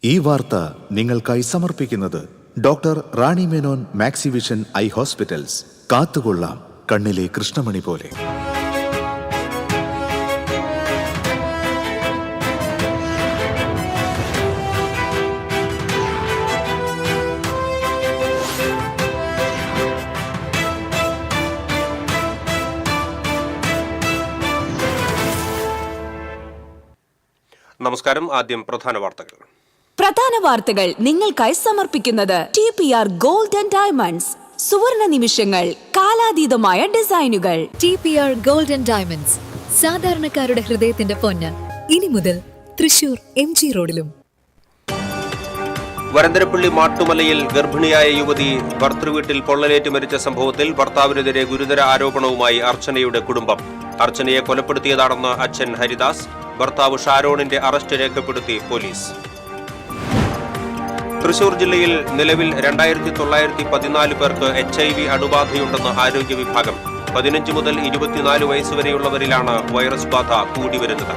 ഈ വാർത്ത നിങ്ങൾക്കായി സമർപ്പിക്കുന്നത് doctor Rani Menon Maxivision I hospitals. കാത്തുകൊള്ളാം കണ്ണിലെ കൃഷ്ണമണി പോലെ. നമസ്കാരം. ആദ്യം പ്രധാന വാർത്തകൾ നിങ്ങൾക്കായി സമർപ്പിക്കുന്നത് TPR ഗോൾഡ് ആൻഡ് ഡയമണ്ട്സ്. സുവർണ നിമിഷങ്ങൾ, കാലാതീതമായ ഡിസൈനുകൾ. TPR ഗോൾഡ് ആൻഡ് ഡയമണ്ട്സ്, സാധാരണക്കാരുടെ ഹൃദയത്തിന്റെ പൊന്ന്. ഇനി മുതൽ തൃശൂർ MG റോഡിലും. വരന്തരപ്പള്ളി മാട്ടുമലയിൽ ഗർഭിണിയായ യുവതി ഭർതൃവീട്ടിൽ പൊള്ളലേറ്റ് മരിച്ച സംഭവത്തിൽ ഭർത്താവിനെതിരെ ഗുരുതര ആരോപണവുമായി അർച്ചനയുടെ കുടുംബം. അർച്ചനയെ കൊലപ്പെടുത്തിയതാണെന്ന് അച്ഛൻ ഹരിദാസ്. ഭർത്താവ് ഷാരോണിന്റെ അറസ്റ്റ് രേഖപ്പെടുത്തി പോലീസ്. തൃശൂർ ജില്ലയിൽ നിലവിൽ 2914 പേർക്ക് HIV അണുബാധയുണ്ടെന്ന് ആരോഗ്യ വിഭാഗം. 15 മുതൽ 24 വയസ്സുവരെയുള്ളവരിലാണ് വൈറസ് ബാധ കൂടിവരുന്നത്.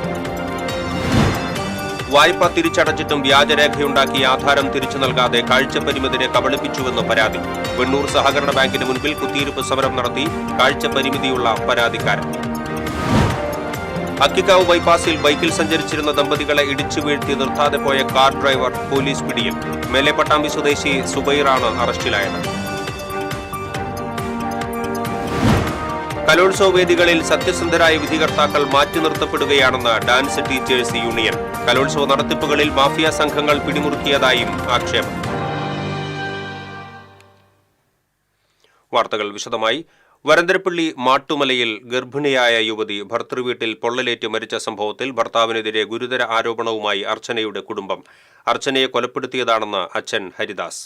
വായ്പ തിരിച്ചടച്ചിട്ടും വ്യാജരേഖയുണ്ടാക്കി ആധാരം തിരിച്ചു നൽകാതെ കാഴ്ചപരിമിതരെ കബളിപ്പിച്ചുവെന്ന് പരാതി. വെണ്ണൂർ സഹകരണ ബാങ്കിന് മുൻപിൽ കുത്തിയിരിപ്പ് സമരം നടത്തി കാഴ്ചപരിമിതിയുള്ള പരാതിക്കാരൻ. അക്കിക്കാവ് ബൈപ്പാസിൽ ബൈക്കിൽ സഞ്ചരിച്ചിരുന്ന ദമ്പതികളെ ഇടിച്ചു വീഴ്ത്തി നിർത്താതെ പോയ കാർ ഡ്രൈവർ പോലീസ് പിടിയിൽ. മേലെ പട്ടാമ്പി സ്വദേശി സുബൈറാണ് അറസ്റ്റിലായത്. കലോത്സവ വേദികളിൽ സത്യസന്ധരായ വിധികർത്താക്കൾ മാറ്റി നിർത്തപ്പെടുകയാണെന്ന് ഡാൻസ് ടീച്ചേഴ്സ് യൂണിയൻ. കലോത്സവ നടത്തിപ്പുകളിൽ മാഫിയ സംഘങ്ങൾ പിടിമുറുക്കിയതായും ആക്ഷേപം. വാർത്തകൾ വിശദമായി. വരന്തരപ്പള്ളി മാട്ടുമലയിൽ ഗർഭിണിയായ യുവതി ഭർതൃവീട്ടിൽ പൊള്ളലേറ്റ് മരിച്ച സംഭവത്തിൽ ഭർത്താവിനെതിരെ ഗുരുതര ആരോപണവുമായി അർച്ചനയുടെ കുടുംബം. അർച്ചനയെ കൊലപ്പെടുത്തിയതാണെന്ന് അച്ഛൻ ഹരിദാസ്.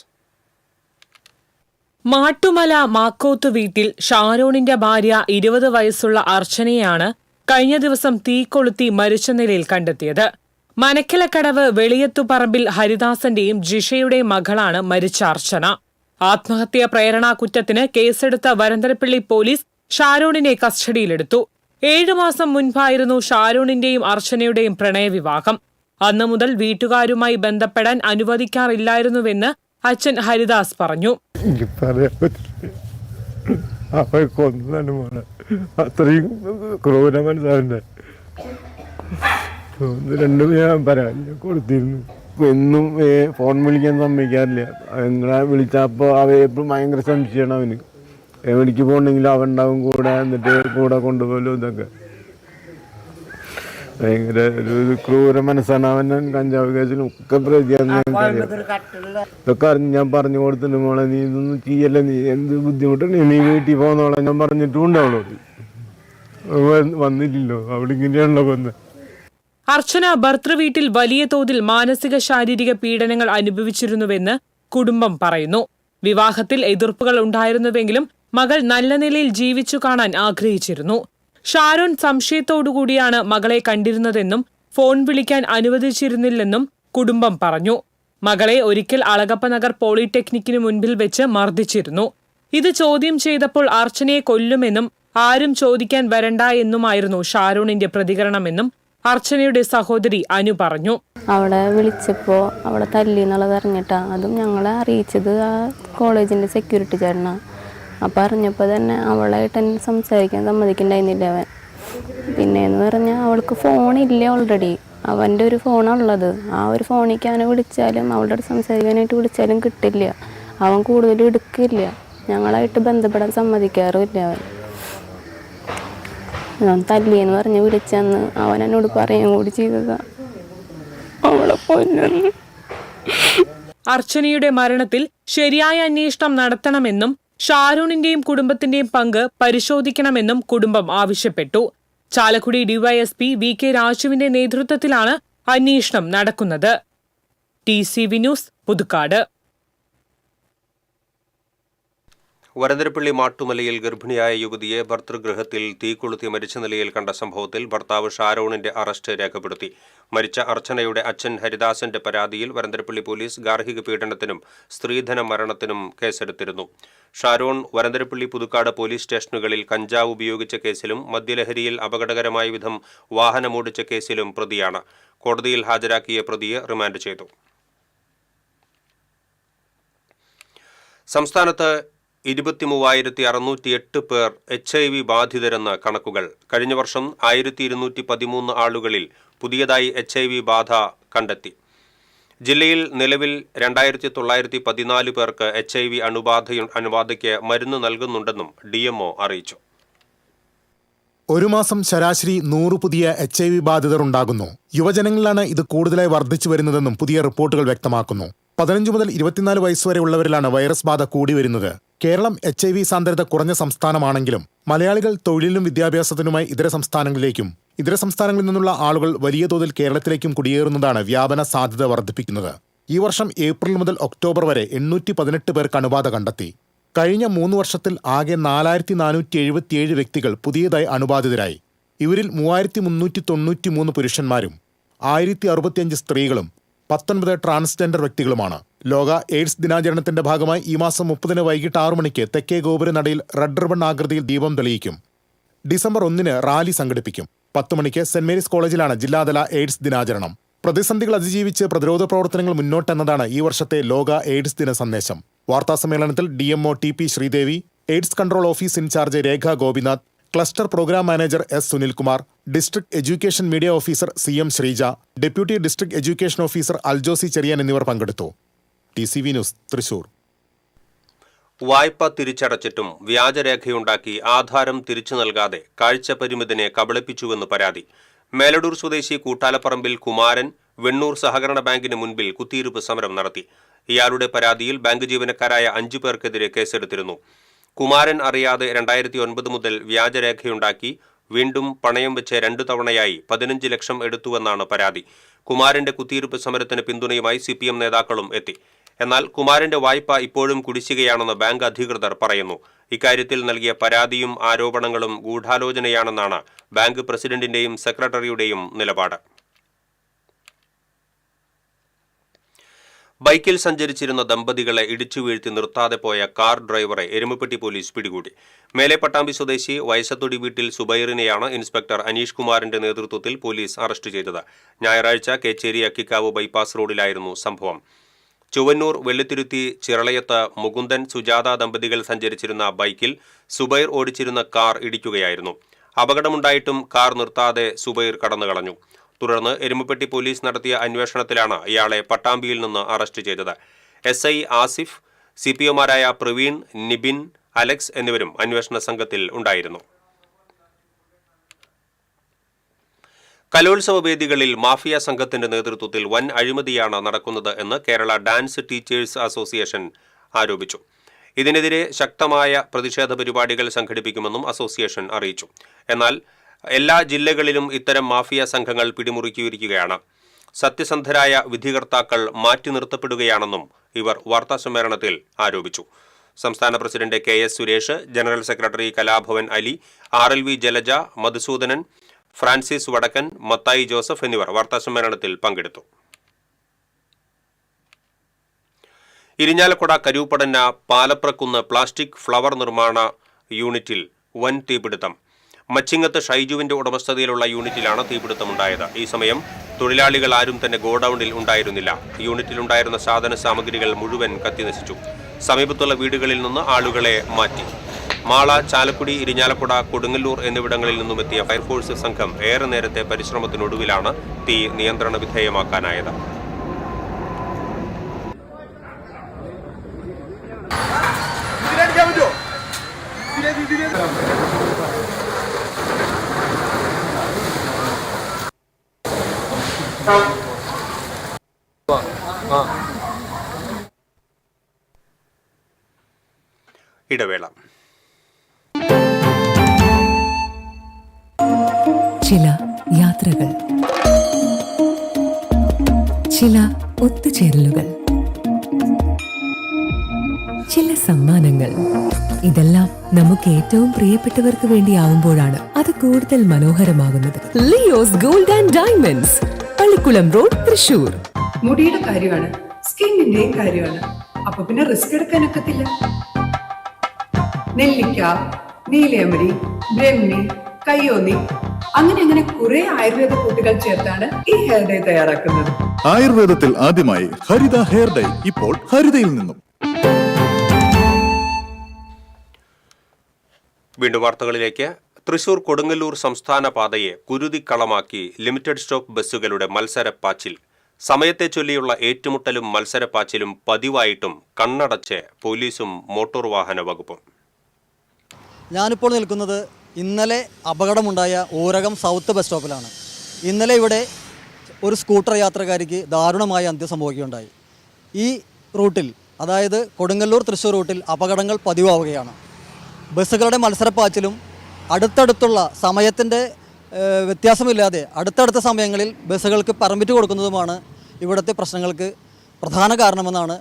മാട്ടുമല മാക്കോത്ത് വീട്ടിൽ ഷാരോണിന്റെ ഭാര്യ 20 വയസ്സുള്ള അർച്ചനയെയാണ് കഴിഞ്ഞ ദിവസം തീ കൊളുത്തി മരിച്ച നിലയിൽ കണ്ടെത്തിയത്. മനക്കലക്കടവ് വെളിയത്തുപറമ്പിൽ ഹരിദാസന്റെയും ജിഷയുടെയും മകളാണ് മരിച്ച അർച്ചന. ആത്മഹത്യാ പ്രേരണാ കുറ്റത്തിന് കേസെടുത്ത വരന്തരപ്പള്ളി പോലീസ് ഷാരോണിനെ കസ്റ്റഡിയിലെടുത്തു. 7 മാസം മുൻപായിരുന്നു ഷാരോണിന്റെയും അർച്ചനയുടെയും പ്രണയവിവാഹം. അന്നു മുതൽ വീട്ടുകാരുമായി ബന്ധപ്പെടാൻ അനുവദിക്കാറില്ലായിരുന്നുവെന്ന് അച്ഛൻ ഹരിദാസ് പറഞ്ഞു. അത്രയും ക്രൂര മനസ്സാവിന്റെ രണ്ടും ഞാൻ പരാതി കൊടുത്തിരുന്നു. എന്നും ഫോൺ വിളിക്കാൻ സമ്മതിക്കാറില്ല. എങ്ങനെ വിളിച്ചപ്പോൾ എപ്പോഴും ഭയങ്കര സംശയമാണ് അവന്. എവിടേക്ക് പോകണമെങ്കിലും അവൻ ഉണ്ടാവും കൂടെ, എന്നിട്ട് കൂടെ കൊണ്ടുപോലും ഇതൊക്കെ ഭയങ്കര ഒരു ക്രൂര മനസ്സാണ് അവൻ. കഞ്ചാവ് കേസിലും ഒക്കെ പ്രതിയാന്ന് ഇതൊക്കെ അറിഞ്ഞ് ഞാൻ പറഞ്ഞു കൊടുത്തിട്ടുണ്ട്. മോളെ നീ ഇതൊന്നും ചെയ്യല്ല, നീ എന്ത് ബുദ്ധിമുട്ടാണ്, നീ വീട്ടിൽ പോകുന്നോളെ ഞാൻ പറഞ്ഞിട്ടുണ്ട്. അവളോട് വന്നില്ലല്ലോ, അവളിങ്ങനെയാണല്ലോ വന്ന്. അർച്ചന ഭർതൃവീട്ടിൽ വലിയ തോതിൽ മാനസിക ശാരീരിക പീഡനങ്ങൾ അനുഭവിച്ചിരുന്നുവെന്ന് കുടുംബം പറയുന്നു. വിവാഹത്തിൽ എതിർപ്പുകൾ ഉണ്ടായിരുന്നുവെങ്കിലും മകൾ നല്ല നിലയിൽ ജീവിച്ചു കാണാൻ ആഗ്രഹിച്ചിരുന്നു. ഷാരോൺ സംശയത്തോടുകൂടിയാണ് മകളെ കണ്ടിരുന്നതെന്നും ഫോൺ വിളിക്കാൻ അനുവദിച്ചിരുന്നില്ലെന്നും കുടുംബം പറഞ്ഞു. മകളെ ഒരിക്കൽ അളഗപ്പനഗർ പോളിടെക്നിക്കിനു മുൻപിൽ വെച്ച് മർദ്ദിച്ചിരുന്നു. ഇത് ചോദ്യം ചെയ്തപ്പോൾ അർച്ചനയെ കൊല്ലുമെന്നും ആരും ചോദിക്കാൻ വരണ്ട എന്നുമായിരുന്നു ഷാരോണിന്റെ പ്രതികരണമെന്നും അർച്ചനയുടെ സഹോദരി അനു പറഞ്ഞു. അവിടെ വിളിച്ചപ്പോൾ അവിടെ തല്ലി എന്നുള്ളത് അറിഞ്ഞിട്ടാ. അതും ഞങ്ങളെ അറിയിച്ചത് ആ കോളേജിൻ്റെ സെക്യൂരിറ്റി ചേട്ടനാണ്. അപ്പം അറിഞ്ഞപ്പോൾ തന്നെ അവളായിട്ട് എന്നെ സംസാരിക്കാൻ സമ്മതിക്കണ്ടായിരുന്നില്ല അവൻ. പിന്നെയെന്ന് പറഞ്ഞാൽ അവൾക്ക് ഫോണില്ല, ഓൾറെഡി അവൻ്റെ ഒരു ഫോണുള്ളത്. ആ ഒരു ഫോണിലേക്ക് അവനെ വിളിച്ചാലും അവളുടെ അടുത്ത് സംസാരിക്കാനായിട്ട് വിളിച്ചാലും കിട്ടില്ല. അവൻ കൂടുതലും എടുക്കില്ല. ഞങ്ങളായിട്ട് ബന്ധപ്പെടാൻ സമ്മതിക്കാറുമില്ല അവൻ. ഞാൻ തല്ലിയെന്ന് പറഞ്ഞ് വിളിച്ചന്ന് അവൻ എന്നോട് പറയുകയും കൂടി ചെയ്തതാ അവളെ കൊല്ലെന്ന്. അർച്ചനയുടെ മരണത്തിൽ ശരിയായ അന്വേഷണം നടത്തണമെന്നും ഷാരോണിന്റെയും കുടുംബത്തിന്റെയും പങ്ക് പരിശോധിക്കണമെന്നും കുടുംബം ആവശ്യപ്പെട്ടു. ചാലക്കുടി ഡിവൈഎസ്പി VK രാജുവിന്റെ നേതൃത്വത്തിലാണ് അന്വേഷണം നടക്കുന്നത്. TCV news, Puthukkad. വരന്തരപ്പള്ളി മാട്ടുമലയിൽ ഗർഭിണിയായ യുവതിയെ ഭർതൃഗൃഹത്തിൽ തീ കൊളുത്തി മരിച്ച നിലയിൽ കണ്ട സംഭവത്തിൽ ഭർത്താവ് ഷാരോണിന്റെ അറസ്റ്റ് രേഖപ്പെടുത്തി. മരിച്ച അർച്ചനയുടെ അച്ഛൻ ഹരിദാസന്റെ പരാതിയിൽ വരന്തരപ്പള്ളി പോലീസ് ഗാർഹിക പീഡനത്തിനും സ്ത്രീധന മരണത്തിനും കേസെടുത്തിരുന്നു. ഷാരോൺ വരന്തരപ്പള്ളി പുതുക്കാട് പോലീസ് സ്റ്റേഷനുകളിൽ കഞ്ചാവ് ഉപയോഗിച്ച കേസിലും മദ്യലഹരിയിൽ അപകടകരമായ വിധം വാഹനമോടിച്ച കേസിലും പ്രതിയാണ്. കോടതിയിൽ ഹാജരാക്കിയ പ്രതിയെ റിമാൻഡ് ചെയ്തു. സംസ്ഥാനത്ത് 23,608 പേർ HIV ബാധിതരെന്ന് കണക്കുകൾ. കഴിഞ്ഞ വർഷം 1,213 ആളുകളിൽ പുതിയതായി HIV ബാധ കണ്ടെത്തി. ജില്ലയിൽ നിലവിൽ 2,914 പേർക്ക് HIV അണുബാധയ്ക്ക് മരുന്ന് നൽകുന്നുണ്ടെന്നും DMO അറിയിച്ചു. ഒരു മാസം ശരാശരി 100 പുതിയ HIV ബാധിതർ ഉണ്ടാകുന്നു. യുവജനങ്ങളിലാണ് ഇത് കൂടുതലായി വർദ്ധിച്ചു വരുന്നതെന്നും പുതിയ റിപ്പോർട്ടുകൾ വ്യക്തമാക്കുന്നു. 15 മുതൽ 24 വയസ്സുവരെ ഉള്ളവരിലാണ് വൈറസ് ബാധ കൂടി വരുന്നത്. കേരളം HIV സാന്ദ്രത കുറഞ്ഞ സംസ്ഥാനമാണെങ്കിലും മലയാളികൾ തൊഴിലിനും വിദ്യാഭ്യാസത്തിനുമായി ഇതര സംസ്ഥാനങ്ങളിൽ നിന്നുള്ള ആളുകൾ വലിയ തോതിൽ കേരളത്തിലേക്കും കുടിയേറുന്നതാണ് വ്യാപന സാധ്യത വർദ്ധിപ്പിക്കുന്നത്. ഈ വർഷം ഏപ്രിൽ മുതൽ ഒക്ടോബർ വരെ 818 പേർക്ക് അണുബാധ കണ്ടെത്തി. കഴിഞ്ഞ 3 വർഷത്തിൽ ആകെ 4,477 വ്യക്തികൾ പുതിയതായി അണുബാധിതരായി. ഇവരിൽ 3,393 പുരുഷന്മാരും 1,065 സ്ത്രീകളും 19 ട്രാൻസ്ജെൻഡർ വ്യക്തികളുമാണ്. ലോക എയ്ഡ്സ് ദിനാചരണത്തിന്റെ ഭാഗമായി ഈ മാസം 30 വൈകിട്ട് 6 മണിക്ക് തെക്കേ ഗോപുരനടയിൽ റെഡ് റിബൺ ആകൃതിയിൽ ദീപം തെളിയിക്കും. ഡിസംബർ 1 റാലി സംഘടിപ്പിക്കും. 10 മണിക്ക് സെന്റ് മേരീസ് കോളേജിലാണ് ജില്ലാതല എയ്ഡ്സ് ദിനാചരണം. പ്രതിസന്ധികൾ അതിജീവിച്ച് പ്രതിരോധ പ്രവർത്തനങ്ങൾ മുന്നോട്ടെന്നതാണ് ഈ വർഷത്തെ ലോക എയ്ഡ്സ് ദിന സന്ദേശം. വാർത്താസമ്മേളനത്തിൽ DMO TP Sreedevi, AIDS control office incharge Rekha Gopinath, cluster programme manager S Sunilkumar, district education media officer CM Sreeja, deputy district education officer Aljosy Cheriyan എന്നിവർ പങ്കെടുത്തു. TCV news, Thrissur. വായ്പ തിരിച്ചടച്ചിട്ടും വ്യാജരേഖയുണ്ടാക്കി ആധാരം തിരിച്ചു നൽകാതെ കാഴ്ച പരിമിതനെ കബളിപ്പിച്ചുവെന്ന് പരാതി. മേലടൂർ സ്വദേശി കൂട്ടാലപ്പറമ്പിൽ കുമാരൻ വെണ്ണൂർ സഹകരണ ബാങ്കിന് മുൻപിൽ കുത്തിയിരുപ്പ് സമരം നടത്തി. ഇയാളുടെ പരാതിയിൽ ബാങ്ക് ജീവനക്കാരായ 5 പേർക്കെതിരെ കേസെടുത്തിരുന്നു. കുമാരൻ അറിയാതെ 2009 മുതൽ വ്യാജരേഖയുണ്ടാക്കി വീണ്ടും പണയം വെച്ച് 2 തവണയായി 15 ലക്ഷം എടുത്തുവെന്നാണ് പരാതി. കുമാരന്റെ കുത്തിയിരുപ്പ് സമരത്തിന് പിന്തുണയുമായി CPM നേതാക്കളും എത്തി. എന്നാൽ കുമാരന്റെ വായ്പ ഇപ്പോഴും കുടിശ്ശികയാണെന്ന് ബാങ്ക് അധികൃതർ പറയുന്നു. ഇക്കാര്യത്തിൽ നൽകിയ പരാതിയും ആരോപണങ്ങളും ഗൂഢാലോചനയാണെന്നാണ് ബാങ്ക് പ്രസിഡന്റിന്റെയും സെക്രട്ടറിയുടെയും നിലപാട്. ബൈക്കിൽ സഞ്ചരിച്ചിരുന്ന ദമ്പതികളെ ഇടിച്ചു വീഴ്ത്തി നിർത്താതെ പോയ കാർ ഡ്രൈവറെ എരുമപ്പെട്ടി പോലീസ് പിടികൂടി. മേലെ പട്ടാമ്പി സ്വദേശി വയസത്തൊടി വീട്ടിൽ സുബൈറിനെയാണ് ഇൻസ്പെക്ടർ അനീഷ് കുമാറിന്റെ നേതൃത്വത്തിൽ പോലീസ് അറസ്റ്റ് ചെയ്തത്. ഞായറാഴ്ച കേച്ചേരി അക്കിക്കാവ് ബൈപ്പാസ് റോഡിലായിരുന്നു സംഭവം. ചൊവ്വന്നൂർ വെള്ളിത്തിരുത്തി ചിറളയത്ത് മുകുന്ദൻ സുജാത ദമ്പതികൾ സഞ്ചരിച്ചിരുന്ന ബൈക്കിൽ സുബൈർ ഓടിച്ചിരുന്ന കാർ ഇടിക്കുകയായിരുന്നു. അപകടമുണ്ടായിട്ടും കാർ നിർത്താതെ സുബൈർ കടന്നുകളഞ്ഞു. തുടർന്ന് എരുമപ്പെട്ടി പോലീസ് നടത്തിയ അന്വേഷണത്തിലാണ് ഇയാളെ പട്ടാമ്പിയിൽ നിന്ന് അറസ്റ്റ് ചെയ്തത്. SI ആസിഫ്, CPOമാരായ പ്രവീൺ, നിബിൻ, അലക്സ് എന്നിവരും അന്വേഷണ സംഘത്തിൽ ഉണ്ടായിരുന്നു. കലോത്സവ വേദികളിൽ മാഫിയ സംഘത്തിന്റെ നേതൃത്വത്തിൽ വൻ അഴിമതിയാണ് നടക്കുന്നത് എന്ന് കേരള ഡാൻസ് ടീച്ചേഴ്സ് അസോസിയേഷൻ ആരോപിച്ചു. ഇതിനെതിരെ ശക്തമായ പ്രതിഷേധ പരിപാടികൾ സംഘടിപ്പിക്കുമെന്നും അസോസിയേഷൻ അറിയിച്ചു. എന്നാൽ എല്ലാ ജില്ലകളിലും ഇത്തരം മാഫിയ സംഘങ്ങൾ പിടിമുറുക്കിയിരിക്കുകയാണ്. സത്യസന്ധരായ വിധികർത്താക്കൾ മാറ്റി നിർത്തപ്പെടുകയാണെന്നും ഇവർ വാർത്താസമ്മേളനത്തിൽ ആരോപിച്ചു. സംസ്ഥാന president KS Suresh, general secretary Kalabhavan Ali, RLV Jalaja, Madhusoodanan, Francis Vadakkan, Mathai Joseph എന്നിവർ വാർത്താസമ്മേളനത്തിൽ പങ്കെടുത്തു. ഇരിഞ്ഞാലക്കുട കരൂപ്പടന്ന പാലപ്രക്കുന്ന് പ്ലാസ്റ്റിക് ഫ്ലവർ നിർമ്മാണ യൂണിറ്റിൽ വൻ തീപിടുത്തം. മച്ചിങ്ങത്ത് ഷൈജുവിന്റെ ഉടമസ്ഥതയിലുള്ള യൂണിറ്റിലാണ് തീപിടുത്തമുണ്ടായത്. ഈ സമയം തൊഴിലാളികൾ ആരും തന്നെ ഗോഡൌണിൽ ഉണ്ടായിരുന്നില്ല. യൂണിറ്റിലുണ്ടായിരുന്ന സാധന സാമഗ്രികൾ മുഴുവൻ കത്തിനശിച്ചു. സമീപത്തുള്ള വീടുകളിൽ നിന്ന് ആളുകളെ മാറ്റി. മാള, ചാലക്കുടി, ഇരിഞ്ഞാലക്കുട, കൊടുങ്ങല്ലൂർ എന്നിവിടങ്ങളിൽ നിന്നുമെത്തിയ ഫയർഫോഴ്സ് സംഘം ഏറെ നേരത്തെ പരിശ്രമത്തിനൊടുവിലാണ് തീ നിയന്ത്രണ വിധേയമാക്കാനായത്. ഇടവേള. ചില യാത്രകൾ, ചില ഒത്തുചേരലുകൾ, ചില സമ്മാനങ്ങൾ, ഇതെല്ലാം നമുക്ക് ഏറ്റവും പ്രിയപ്പെട്ടവർക്ക് വേണ്ടിയാവുമ്പോഴാണ് അത് കൂടുതൽ മനോഹരമാകുന്നത്. Leo's gold and diamonds, Pallikulam road, Thrissur. മുടിയുടെ കാര്യമാണ്, സ്കിന്നിന്റെയും കാര്യമാണ്. അപ്പൊ പിന്നെ റിസ്ക് എടുക്കാനൊക്കത്തില്ല. നെല്ലിക്ക, നീലയമരി, ബ്രഹ്മി, കയ്യോന്നി, അങ്ങനെ കുറെ ആയുർവേദ കൂട്ടുകൾ ചേർത്താണ് ഈ ഹെയർ ഡേ തയ്യാറാക്കുന്നത്. ആയുർവേദത്തിൽ ആദ്യമായി ഹരിത ഹെയർ ഡൈ ഇപ്പോൾ ഹരിതയിൽ നിന്നും. വീണ്ടും വാർത്തകളിലേക്ക്. തൃശൂർ കൊടുങ്ങല്ലൂർ സംസ്ഥാന പാതയെ കുരുതിക്കളമാക്കി ലിമിറ്റഡ് സ്റ്റോപ്പ് ബസ്സുകളുടെ മത്സരപ്പാച്ചിൽ. സമയത്തെ ചൊല്ലിയുള്ള ഏറ്റുമുട്ടലും മത്സരപ്പാച്ചിലും പതിവായിട്ടും കണ്ണടച്ച് പോലീസും മോട്ടോർ വാഹന വകുപ്പും. ഞാനിപ്പോൾ നിൽക്കുന്നത് ഇന്നലെ അപകടമുണ്ടായ ഊരകം സൗത്ത് ബസ് സ്റ്റോപ്പിലാണ്. ഇന്നലെ ഇവിടെ ഒരു സ്കൂട്ടർ യാത്രക്കാരിക്ക് ദാരുണമായ അന്ത്യം സംഭവിക്കുകയുണ്ടായി. ഈ റൂട്ടിൽ, അതായത് കൊടുങ്ങല്ലൂർ തൃശ്ശൂർ റൂട്ടിൽ അപകടങ്ങൾ പതിവാവുകയാണ്. ബസ്സുകളുടെ മത്സരപ്പാച്ചിലും അടുത്തടുത്തുള്ള സമയത്തിൻ്റെ വ്യത്യാസമില്ലാതെ അടുത്തടുത്ത സമയങ്ങളിൽ ബസ്സുകൾക്ക് പെർമിറ്റ് കൊടുക്കുന്നതുമാണ് ഇവിടുത്തെ പ്രശ്നങ്ങൾക്ക് പ്രധാന കാരണമെന്നാണ്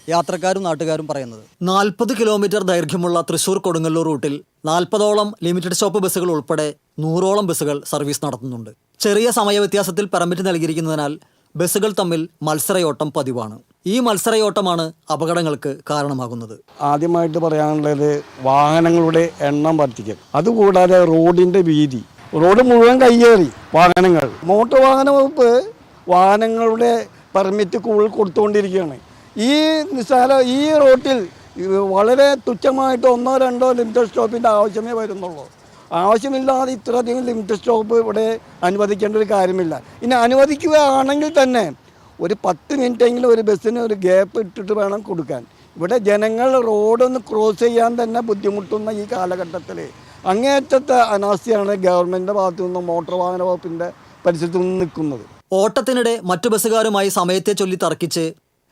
യാത്രക്കാരും നാട്ടുകാരും പറയുന്നത്. 40 കിലോമീറ്റർ ദൈർഘ്യമുള്ള തൃശ്ശൂർ കൊടുങ്ങല്ലൂർ റൂട്ടിൽ 40ഓളം ലിമിറ്റഡ് സ്റ്റോപ്പ് ബസ്സുകൾ ഉൾപ്പെടെ 100ഓളം ബസ്സുകൾ സർവീസ് നടത്തുന്നുണ്ട്. ചെറിയ സമയവ്യത്യാസത്തിൽ പെർമിറ്റ് നൽകിയിരിക്കുന്നതിനാൽ ബസ്സുകൾ തമ്മിൽ മത്സരയോട്ടം പതിവാണ്. ഈ മത്സരയോട്ടമാണ് അപകടങ്ങൾക്ക് കാരണമാകുന്നത്. ആദ്യമായിട്ട് പറയാനുള്ളത് വാഹനങ്ങളുടെ എണ്ണം വർദ്ധിക്കും. അതുകൂടാതെ റോഡിൻ്റെ വീതി, റോഡ് മുഴുവൻ കയ്യേറി വാഹനങ്ങൾ. മോട്ടോർ വാഹന വകുപ്പ് വാഹനങ്ങളുടെ പെർമിറ്റ് കൂടുതൽ കൊടുത്തുകൊണ്ടിരിക്കുകയാണ്. ഈ റോട്ടിൽ വളരെ തുച്ഛമായിട്ട് 1-2 ലിമിറ്റഡ് സ്റ്റോപ്പിൻ്റെ ആവശ്യമേ വരുന്നുള്ളൂ. ആവശ്യമില്ലാതെ ഇത്രയധികം ലിമിറ്റഡ് സ്റ്റോപ്പ് ഇവിടെ അനുവദിക്കേണ്ട ഒരു കാര്യമില്ല. ഇനി അനുവദിക്കുകയാണെങ്കിൽ തന്നെ ഒരു 10 മിനിറ്റെങ്കിലും ഒരു ബസ്സിന് ഒരു ഗ്യാപ്പ് ഇട്ടിട്ട് വേണം കൊടുക്കാൻ. ഇവിടെ ജനങ്ങൾ റോഡൊന്ന് ക്രോസ് ചെയ്യാൻ തന്നെ ബുദ്ധിമുട്ടുന്ന ഈ കാലഘട്ടത്തിൽ അങ്ങേയറ്റത്തെ അനാസ്ഥയാണ് ഗവൺമെൻറ്റിൻ്റെ ഭാഗത്തു നിന്നും മോട്ടോർ വാഹന വകുപ്പിൻ്റെ പരിസരത്തു നിന്ന് നിൽക്കുന്നത്. ഓട്ടത്തിനിടെ മറ്റു ബസ്സുകാരുമായി സമയത്തെ ചൊല്ലി തർക്കിച്ച്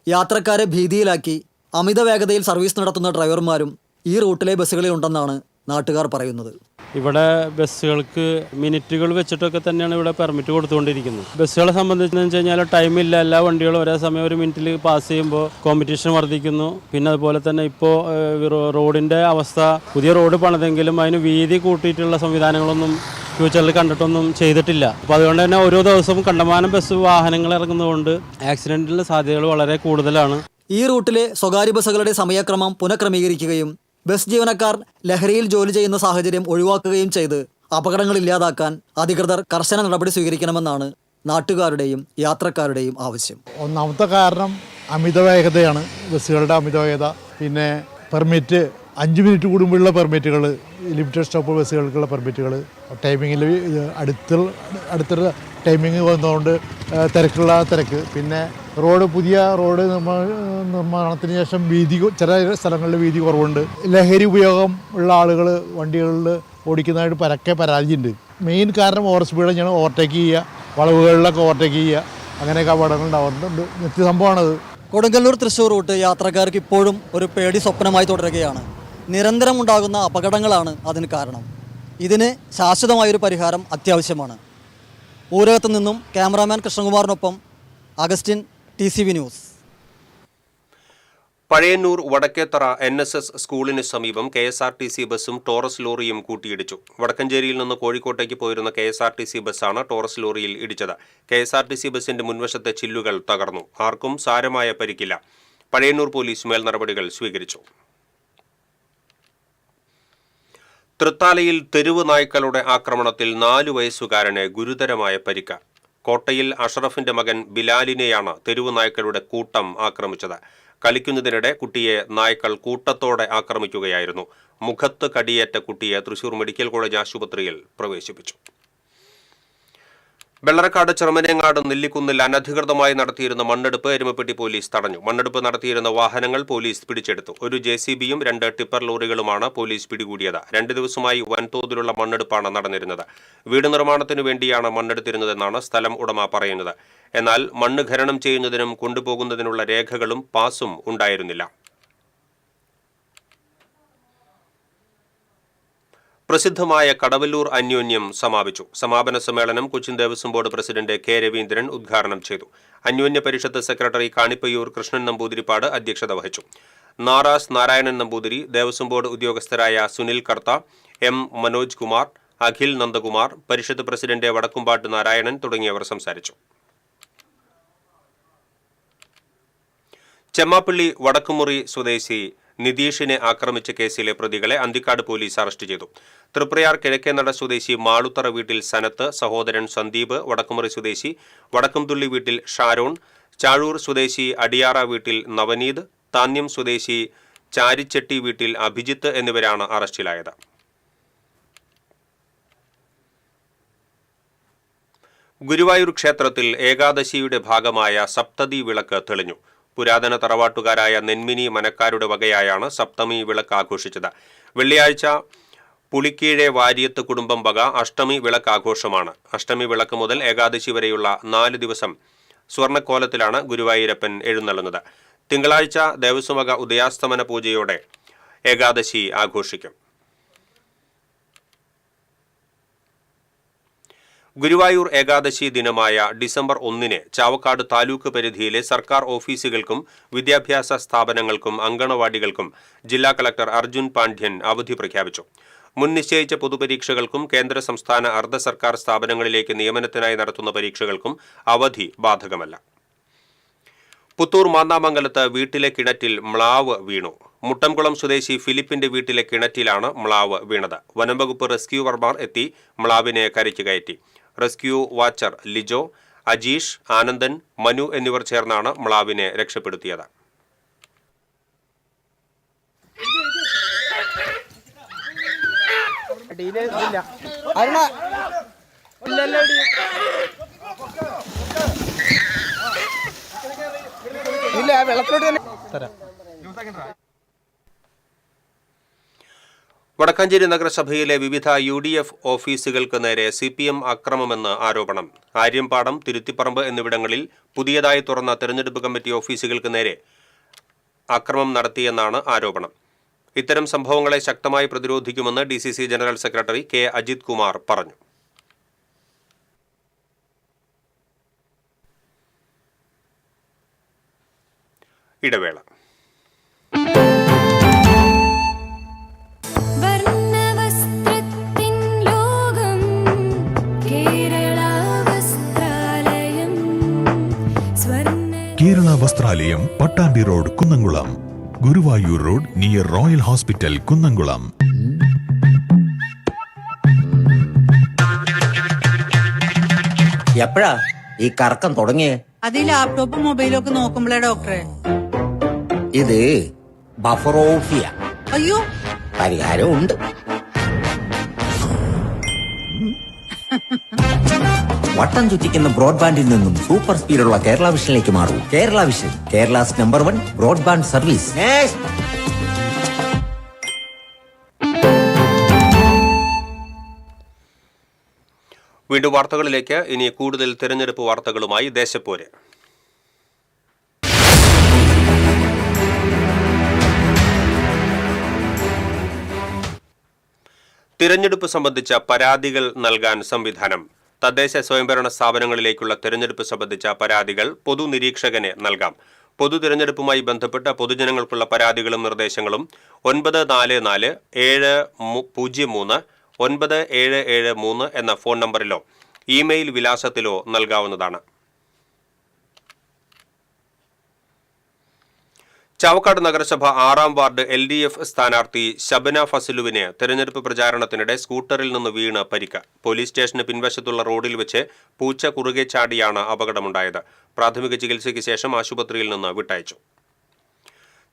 യാത്രക്കാരെ ഭീതിയിലാക്കി അമിത വേഗതയിൽ സർവീസ് നടത്തുന്ന ഡ്രൈവർമാരും ഈ റൂട്ടിലെ ബസ്സുകളിൽ ഉണ്ടെന്നാണ് നാട്ടുകാർ പറയുന്നത്. ഇവിടെ ബസ്സുകൾക്ക് മിനിറ്റുകൾ വെച്ചിട്ടൊക്കെ തന്നെയാണ് ഇവിടെ പെർമിറ്റ് കൊടുത്തുകൊണ്ടിരിക്കുന്നത്. ബസ്സുകളെ സംബന്ധിച്ചെന്ന് വെച്ച് കഴിഞ്ഞാൽ ടൈമില്ല. എല്ലാ വണ്ടികളും ഒരേ സമയം ഒരു മിനിറ്റിൽ പാസ് ചെയ്യുമ്പോൾ കോമ്പറ്റീഷൻ വർദ്ധിക്കുന്നു. പിന്നെ അതുപോലെ തന്നെ ഇപ്പോൾ റോഡിൻ്റെ അവസ്ഥ, പുതിയ റോഡ് പണിതെങ്കിലും അതിന് വീതി കൂട്ടിയിട്ടുള്ള സംവിധാനങ്ങളൊന്നും ഫ്യൂച്ചറിൽ കണ്ടിട്ടൊന്നും ചെയ്തിട്ടില്ല. അപ്പോൾ അതുകൊണ്ട് തന്നെ ഓരോ ദിവസവും കണ്ടമാനം ബസ് വാഹനങ്ങൾ ഇറങ്ങുന്നതുകൊണ്ട് ആക്സിഡൻറ്റിൻ്റെ സാധ്യതകൾ വളരെ കൂടുതലാണ്. ഈ റൂട്ടിലെ സ്വകാര്യ ബസ്സുകളുടെ സമയക്രമം പുനഃക്രമീകരിക്കുകയും ബസ് ജീവനക്കാർ ലഹരിയിൽ ജോലി ചെയ്യുന്ന സാഹചര്യം ഒഴിവാക്കുകയും ചെയ്ത് അപകടങ്ങൾ ഇല്ലാതാക്കാൻ അധികൃതർ കർശന നടപടി സ്വീകരിക്കണമെന്നാണ് നാട്ടുകാരുടെയും യാത്രക്കാരുടെയും ആവശ്യം. ഒന്നാമത്തെ കാരണം അമിതവേഗതയാണ്, ബസ്സുകളുടെ അമിതവേഗത. പിന്നെ പെർമിറ്റ് 5 മിനിറ്റ് കൂടുമ്പോഴുള്ള പെർമിറ്റുകൾ, ലിമിറ്റഡ് സ്റ്റോപ്പ് ബസ്സുകൾക്കുള്ള പെർമിറ്റുകൾ ടൈമിങ്ങിൽ അടുത്തൊരു ടൈമിങ് വന്നതുകൊണ്ട് തിരക്കുള്ള തിരക്ക്. പിന്നെ പുതിയ റോഡ് നിർമ്മാണത്തിന് ശേഷം ചില സ്ഥലങ്ങളിൽ വീതി കുറവുണ്ട്. ലഹരി ഉപയോഗം ഉള്ള ആളുകൾ വണ്ടികളിൽ ഓടിക്കുന്നതായിട്ട് പരക്കെ പരാതിയുണ്ട്. മെയിൻ കാരണം ഓവർ സ്പീഡ് തന്നെയാണ്. ഓവർടേക്ക് ചെയ്യുക, വളവുകളിലൊക്കെ ഓവർടേക്ക് ചെയ്യുക, അങ്ങനെയൊക്കെ അപകടങ്ങൾ ഉണ്ടാവുന്നുണ്ട്. നിത്യസംഭവമാണത്. കൊടുങ്ങല്ലൂർ തൃശ്ശൂർ റൂട്ട് യാത്രക്കാർക്ക് ഇപ്പോഴും ഒരു പേടി സ്വപ്നമായി തുടരുകയാണ്. നിരന്തരം ഉണ്ടാകുന്ന അപകടങ്ങളാണ് അതിന് കാരണം. ഇതിന് ശാശ്വതമായൊരു പരിഹാരം അത്യാവശ്യമാണ്. ഊരകത്തു നിന്നും ക്യാമറാമാൻ കൃഷ്ണകുമാറിനൊപ്പം Augustine, TCV news. Pazhayannur Vadakkethara NSS സ്കൂളിന് സമീപം KSRTC ബസ്സും ടോറസ് ലോറിയും കൂട്ടിയിടിച്ചു. വടക്കഞ്ചേരിയിൽ നിന്ന് കോഴിക്കോട്ടേക്ക് പോയിരുന്ന KSRTC ബസ്സാണ് ടോറസ് ലോറിയിൽ ഇടിച്ചത്. KSRTC ബസ്സിന്റെ മുൻവശത്തെ ചില്ലുകൾ തകർന്നു. ആർക്കും സാരമായ പരിക്കില്ല. പഴയന്നൂർ പോലീസ് മേൽനടപടികൾ സ്വീകരിച്ചു. തൃത്താലയിൽ തെരുവ് നായ്ക്കളുടെ ആക്രമണത്തിൽ 4 വയസ്സുകാരന് ഗുരുതരമായ പരിക്ക്. കോട്ടയിൽ അഷറഫിന്റെ മകൻ ബിലാലിനെയാണ് തെരുവ് നായ്ക്കളുടെ കൂട്ടം ആക്രമിച്ചത്. കളിക്കുന്നതിനിടെ കുട്ടിയെ നായ്ക്കൾ കൂട്ടത്തോടെ ആക്രമിക്കുകയായിരുന്നു. മുഖത്ത് കടിയേറ്റ കുട്ടിയെ തൃശൂർ മെഡിക്കൽ കോളേജ് ആശുപത്രിയിൽ പ്രവേശിപ്പിച്ചു. വെള്ളറക്കാട് ചെറുമനേങ്ങാട് നെല്ലിക്കുന്നിൽ അനധികൃതമായി നടത്തിയിരുന്ന മണ്ണെടുപ്പ് എരുമപ്പെട്ടി പോലീസ് തടഞ്ഞു. മണ്ണെടുപ്പ് നടത്തിയിരുന്ന വാഹനങ്ങൾ പോലീസ് പിടിച്ചെടുത്തു. ഒരു JCBയും 2 ടിപ്പർ ലോറികളുമാണ് പോലീസ് പിടികൂടിയത്. 2 ദിവസമായി വൻതോതിലുള്ള മണ്ണെടുപ്പാണ് നടന്നിരുന്നത്. വീട് നിർമ്മാണത്തിനു വേണ്ടിയാണ് മണ്ണെടുത്തിരുന്നതെന്നാണ് സ്ഥലം ഉടമ പറയുന്നത്. എന്നാൽ മണ്ണ് ഖനനം ചെയ്യുന്നതിനും കൊണ്ടുപോകുന്നതിനുള്ള രേഖകളും പാസും ഉണ്ടായിരുന്നില്ല. പ്രസിദ്ധമായ കടവല്ലൂർ അന്യോന്യം സമാപിച്ചു. സമാപന സമ്മേളനം Cochin Devaswom board president K. Raveendran ഉദ്ഘാടനം ചെയ്തു. അന്യോന്യ പരിഷത്ത് സെക്രട്ടറി കാണിപ്പയ്യൂർ കൃഷ്ണൻ നമ്പൂതിരിപ്പാട് അധ്യക്ഷത വഹിച്ചു. നാറാസ് നാരായണൻ നമ്പൂതിരി, ദേവസ്വം ബോർഡ് ഉദ്യോഗസ്ഥരായ സുനിൽ കർത്ത, M. മനോജ് കുമാർ, അഖിൽ നന്ദകുമാർ, പരിഷത്ത് പ്രസിഡന്റ് വടക്കുംപാട്ട് നാരായണൻ തുടങ്ങിയവർ സംസാരിച്ചു. ചെമ്മാപ്പള്ളി വടക്കുമുറി സ്വദേശി നിതീഷിനെ ആക്രമിച്ച കേസിലെ പ്രതികളെ അന്തിക്കാട് പോലീസ് അറസ്റ്റ് ചെയ്തു. തൃപ്രയാർ കിഴക്കേനട സ്വദേശി മാളുത്തറ വീട്ടിൽ സനത്ത്, സഹോദരൻ സന്ദീപ്, വടക്കുമുറി സ്വദേശി വടക്കുംതുള്ളി വീട്ടിൽ ഷാരോൺ, ചാഴൂർ സ്വദേശി അടിയാറ വീട്ടിൽ നവനീത്, താന്യം സ്വദേശി ചാരിച്ചെട്ടി വീട്ടിൽ അഭിജിത്ത് എന്നിവരാണ് അറസ്റ്റിലായത്. ഗുരുവായൂർ ക്ഷേത്രത്തിൽ ഏകാദശിയുടെ ഭാഗമായ സപ്തതി വിളക്ക് തെളിഞ്ഞു. പുരാതന തറവാട്ടുകാരായ നെന്മിനി മനക്കാരുടെ വകയായാണ് സപ്തമി വിളക്ക് ആഘോഷിച്ചത്. വെള്ളിയാഴ്ച പുളിക്കീഴെ വാര്യത്ത് കുടുംബം വക അഷ്ടമി വിളക്ക് ആഘോഷമാണ്. അഷ്ടമി വിളക്ക് മുതൽ ഏകാദശി വരെയുള്ള 4 ദിവസം സ്വർണ്ണക്കോലത്തിലാണ് ഗുരുവായൂരപ്പൻ എഴുന്നള്ളുന്നത്. തിങ്കളാഴ്ച ദേവസ്വം വക ഉദയാസ്തമന പൂജയോടെ ഏകാദശി ആഘോഷിക്കും. ഗുരുവായൂർ ഏകാദശി ദിനമായ ഡിസംബർ 1 ചാവക്കാട് താലൂക്ക് പരിധിയിലെ സർക്കാർ ഓഫീസുകൾക്കും വിദ്യാഭ്യാസ സ്ഥാപനങ്ങൾക്കും അങ്കണവാടികൾക്കും ജില്ലാ കളക്ടർ അർജുൻ പാണ്ഡ്യൻ അവധി പ്രഖ്യാപിച്ചു. മുൻ നിശ്ചയിച്ച പൊതുപരീക്ഷകൾക്കും കേന്ദ്ര സംസ്ഥാന അർദ്ധ സർക്കാർ സ്ഥാപനങ്ങളിലേക്ക് നിയമനത്തിനായി നടത്തുന്ന പരീക്ഷകൾക്കും അവധി ബാധകമല്ല. പുത്തൂർ മാന്നാമംഗലത്ത് വീട്ടിലെ കിണറ്റിൽ മ്ലാവ് വീണു. മുട്ടംകുളം സ്വദേശി ഫിലിപ്പിന്റെ വീട്ടിലെ കിണറ്റിലാണ് മ്ലാവ് വീണത്. വനംവകുപ്പ് റെസ്ക്യൂവർമാർ എത്തി മ്ലാവിനെ കരയ്ക്ക് കയറ്റി. റെസ്ക്യൂ വാച്ചർ ലിജോ, അജീഷ്, ആനന്ദൻ, മനു എന്നിവർ ചേർന്നാണ് മ്ലാവിനെ രക്ഷപ്പെടുത്തിയത്. വടക്കാഞ്ചേരി നഗരസഭയിലെ വിവിധ UDF ഓഫീസുകൾക്ക് നേരെ CPM അക്രമമെന്ന് ആരോപണം. ആര്യമ്പാടം, തിരുത്തിപ്പറമ്പ് എന്നിവിടങ്ങളിൽ പുതിയതായി തുറന്ന തെരഞ്ഞെടുപ്പ് കമ്മിറ്റി ഓഫീസുകൾക്ക് നേരെ അക്രമം നടത്തിയെന്നാണ് ആരോപണം. ഇത്തരം സംഭവങ്ങളെ ശക്തമായി പ്രതിരോധിക്കുമെന്ന് DCC general secretary K. Ajith Kumar പറഞ്ഞു. ഇടവേള. Kerala Vasthralayam, Pattambi road, Kunnamkulam. Guruvayur road near royal hospital, Kunnamkulam. എപ്പോഴാ ഈ കറക്കം തുടങ്ങിയേ? അത് ലാപ്ടോപ്പും മൊബൈലും ഒക്കെ നോക്കുമ്പോഴേ ഡോക്ടറെ. ഇത് ബഫറോഫിയ. അയ്യോ, പരിഹാരമുണ്ട്. വട്ടം ചുറ്റിക്കുന്ന ബ്രോഡ്ബാൻഡിൽ നിന്നും സൂപ്പർ സ്പീഡുള്ള കേരള വിഷനിലേക്ക് മാറൂ. Kerala vision, Kerala's number 1 broadband service. വീണ്ടും വാർത്തകളിലേക്ക്. ഇനി കൂടുതൽ തെരഞ്ഞെടുപ്പ് വാർത്തകളുമായി ദേശപ്പോര്. തിരഞ്ഞെടുപ്പ് സംബന്ധിച്ച പരാതികൾ നൽകാൻ സംവിധാനം. തദ്ദേശ സ്വയംഭരണ സ്ഥാപനങ്ങളിലേക്കുള്ള തിരഞ്ഞെടുപ്പ് സംബന്ധിച്ച പരാതികൾ പൊതുനിരീക്ഷകന് നൽകാം. പൊതു തിരഞ്ഞെടുപ്പുമായി ബന്ധപ്പെട്ട പൊതുജനങ്ങൾക്കുള്ള പരാതികളും നിർദ്ദേശങ്ങളും 944 703 9773 എന്ന ഫോൺ നമ്പറിലോ ഇമെയിൽ വിലാസത്തിലോ നൽകാവുന്നതാണ്. ചാവക്കാട് നഗരസഭ 6-ാം വാർഡ് LDF സ്ഥാനാർത്ഥി ശബന ഫസലുവിന് തെരഞ്ഞെടുപ്പ് പ്രചാരണത്തിനിടെ സ്കൂട്ടറിൽ നിന്ന് വീണ് പരിക്ക്. പോലീസ് സ്റ്റേഷന് പിൻവശത്തുള്ള റോഡിൽ വെച്ച് പൂച്ച കുറുകെ ചാടിയാണ് അപകടമുണ്ടായത്. പ്രാഥമിക ചികിത്സയ്ക്ക് ശേഷം ആശുപത്രിയിൽ നിന്ന് വിട്ടയച്ചു.